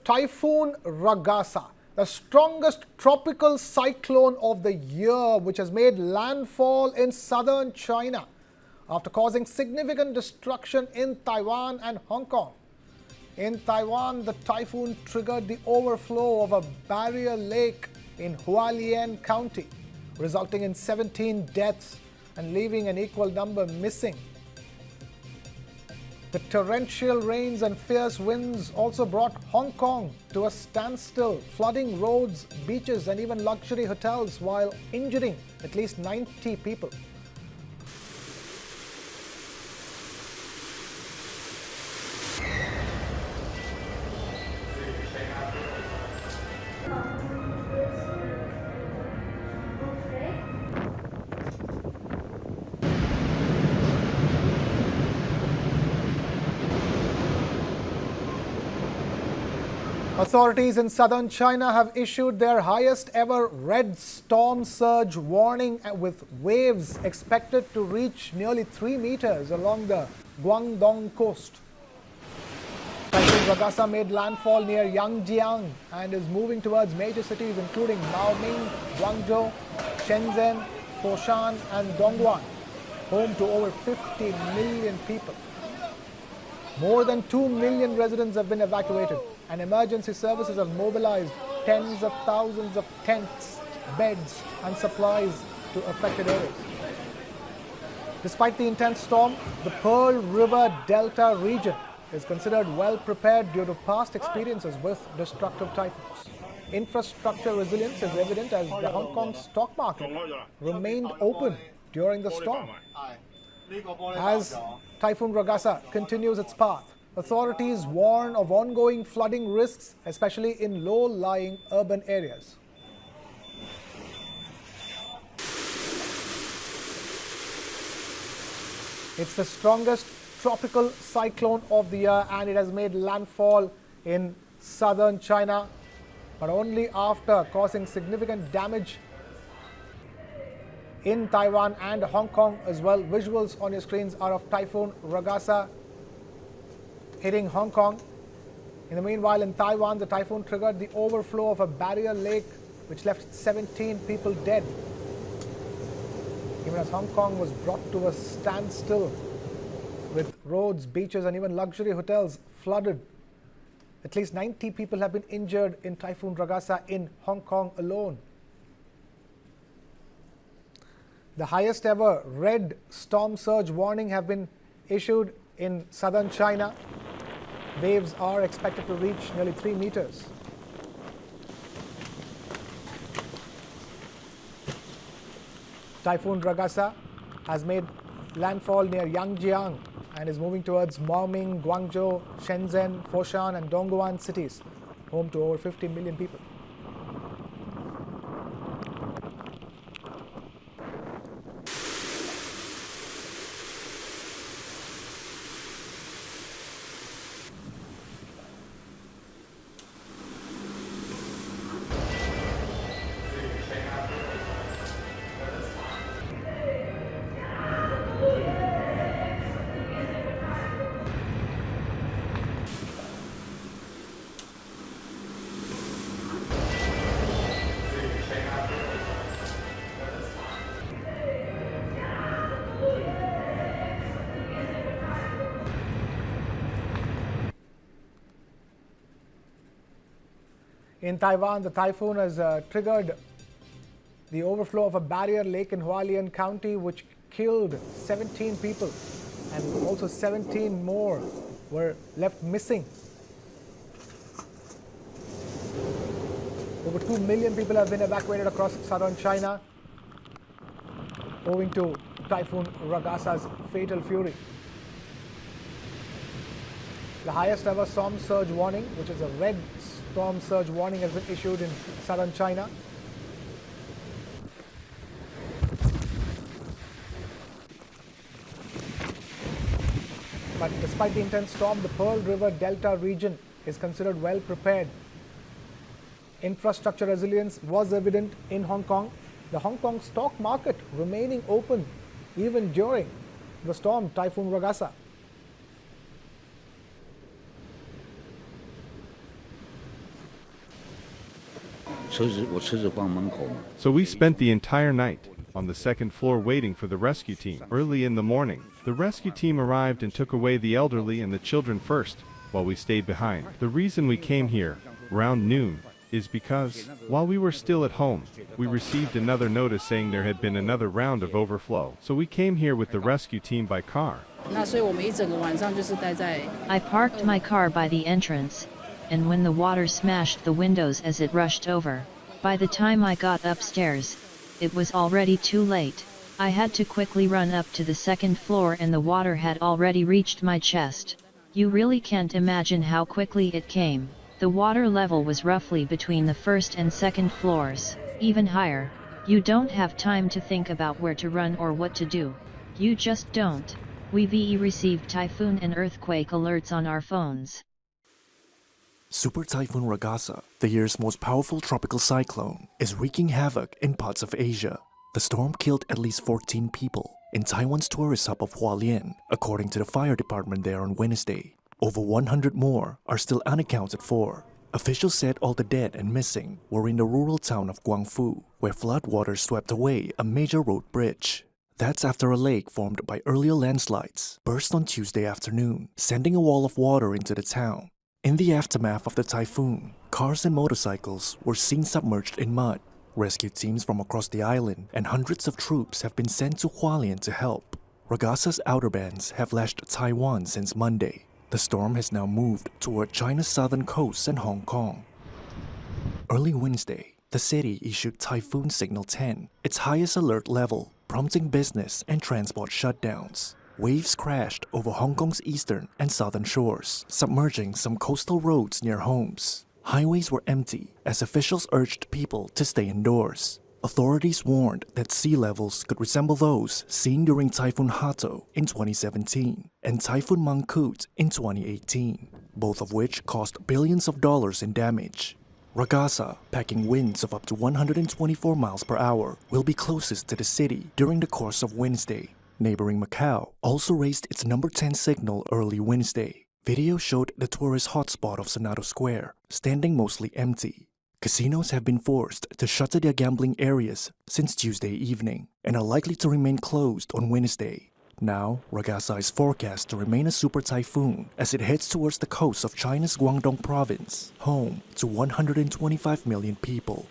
Typhoon Ragasa, the strongest tropical cyclone of the year, which has made landfall in southern China after causing significant destruction in Taiwan and Hong Kong. In Taiwan, the typhoon triggered the overflow of a barrier lake in Hualien County, resulting in 17 deaths and leaving an equal number missing. The torrential rains and fierce winds also brought Hong Kong to a standstill, flooding roads, beaches, and even luxury hotels while injuring at least 90 people. Authorities in southern China have issued their highest ever red storm surge warning, with waves expected to reach nearly 3 meters along the Guangdong coast. Typhoon Ragasa made landfall near Yangjiang and is moving towards major cities including Maoming, Guangzhou, Shenzhen, Foshan and Dongguan, home to over 50 million people. More than 2 million residents have been evacuated, and emergency services have mobilized tens of thousands of tents, beds and supplies to affected areas. Despite the intense storm, the Pearl River Delta region is considered well prepared due to past experiences with destructive typhoons. Infrastructure resilience is evident as the Hong Kong stock market remained open during the storm. As Typhoon Ragasa continues its path, authorities warn of ongoing flooding risks, especially in low-lying urban areas. It's the strongest tropical cyclone of the year, and it has made landfall in southern China, but only after causing significant damage in Taiwan and Hong Kong as well. Visuals on your screens are of Typhoon Ragasa hitting Hong Kong. In the meanwhile, in Taiwan, the typhoon triggered the overflow of a barrier lake which left 17 people dead, even as Hong Kong was brought to a standstill with roads, beaches and even luxury hotels flooded. At least 90 people have been injured in Typhoon Ragasa in Hong Kong alone. The highest ever red storm surge warning have been issued in southern China. Waves are expected to reach nearly 3 meters. Typhoon Ragasa has made landfall near Yangjiang and is moving towards Maoming, Guangzhou, Shenzhen, Foshan and Dongguan cities, home to over 50 million people. In Taiwan, the typhoon has triggered the overflow of a barrier lake in Hualien County, which killed 17 people, and also 17 more were left missing. Over 2 million people have been evacuated across southern China owing to Typhoon Ragasa's fatal fury. The highest ever storm surge warning, which is a red storm surge warning, has been issued in southern China. But despite the intense storm, the Pearl River Delta region is considered well prepared. Infrastructure resilience was evident in Hong Kong. The Hong Kong stock market remaining open even during the storm Typhoon Ragasa. So we spent the entire night on the second floor waiting for the rescue team. Early in the morning, the rescue team arrived and took away the elderly and the children first, while we stayed behind. The reason we came here, around noon, is because, while we were still at home, we received another notice saying there had been another round of overflow. So we came here with the rescue team by car. I parked my car by the entrance, and when the water smashed the windows as it rushed over, by the time I got upstairs, it was already too late. I had to quickly run up to the second floor and the water had already reached my chest. You really can't imagine how quickly it came. The water level was roughly between the first and second floors, even higher. You don't have time to think about where to run or what to do. You just don't. We've received typhoon and earthquake alerts on our phones. Super Typhoon Ragasa, the year's most powerful tropical cyclone, is wreaking havoc in parts of Asia. The storm killed at least 14 people in Taiwan's tourist hub of Hualien, according to the fire department there on Wednesday. Over 100 more are still unaccounted for. Officials said all the dead and missing were in the rural town of Guangzhou, where floodwaters swept away a major road bridge. That's after a lake formed by earlier landslides burst on Tuesday afternoon, sending a wall of water into the town. In the aftermath of the typhoon, cars and motorcycles were seen submerged in mud. Rescue teams from across the island and hundreds of troops have been sent to Hualien to help. Ragasa's outer bands have lashed Taiwan since Monday. The storm has now moved toward China's southern coast and Hong Kong. Early Wednesday, the city issued Typhoon Signal 10, its highest alert level, prompting business and transport shutdowns. Waves crashed over Hong Kong's eastern and southern shores, submerging some coastal roads near homes. Highways were empty as officials urged people to stay indoors. Authorities warned that sea levels could resemble those seen during Typhoon Hato in 2017 and Typhoon Mangkhut in 2018, both of which cost billions of dollars in damage. Ragasa, packing winds of up to 124 miles per hour, will be closest to the city during the course of Wednesday. Neighboring Macau also raised its number 10 signal early Wednesday. Video showed the tourist hotspot of Senado Square standing mostly empty. Casinos have been forced to shutter their gambling areas since Tuesday evening and are likely to remain closed on Wednesday. Now, Ragasa is forecast to remain a super typhoon as it heads towards the coast of China's Guangdong province, home to 125 million people.